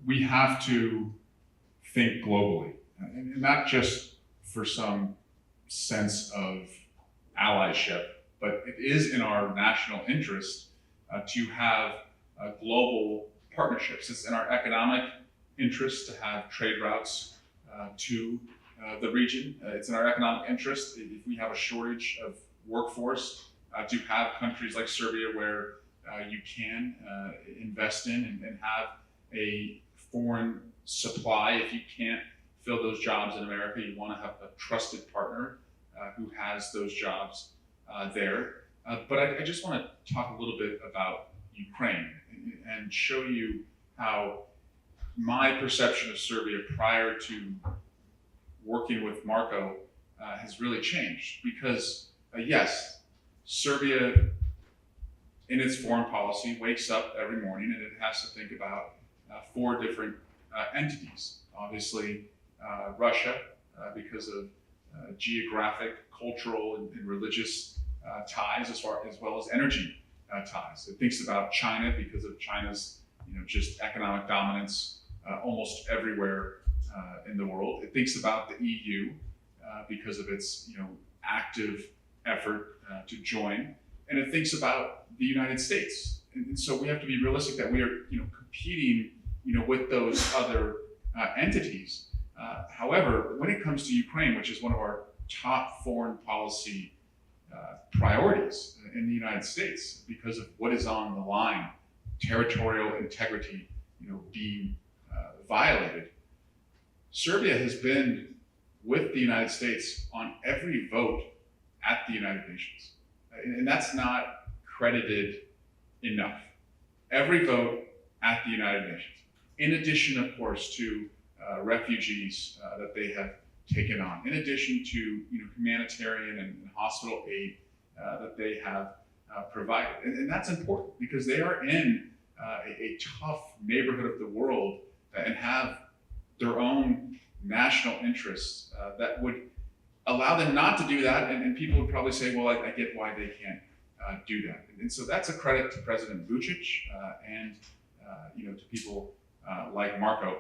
we have to think globally, and not just for some sense of allyship, but it is in our national interest to have global partnerships. It's in our economic interest to have trade routes to the region. It's in our economic interest, if we have a shortage of workforce, to have countries like Serbia where you can invest in and have a foreign supply. If you can't fill those jobs in America, you want to have a trusted partner who has those jobs there. But I just want to talk a little bit about Ukraine and show you how my perception of Serbia prior to working with Marko has really changed. Because yes, Serbia in its foreign policy wakes up every morning and it has to think about four different entities. Obviously, Russia, because of geographic, cultural, and religious ties, as well as energy ties. It thinks about China because of China's, just economic dominance almost everywhere in the world. It thinks about the EU because of its, active effort to join, and it thinks about the United States. And so we have to be realistic that we are, competing, with those other entities. However, when it comes to Ukraine, which is one of our top foreign policy priorities in the United States, because of what is on the line, territorial integrity, being violated, Serbia has been with the United States on every vote at the United Nations, and that's not credited enough. Every vote at the United Nations, in addition, of course, to refugees that they have taken on, in addition to humanitarian and hospital aid that they have provided, and that's important because they are in a tough neighborhood of the world and have their own national interests that would allow them not to do that, and people would probably say, well, I get why they can't do that. And so that's a credit to President Vučić and to people like Marko.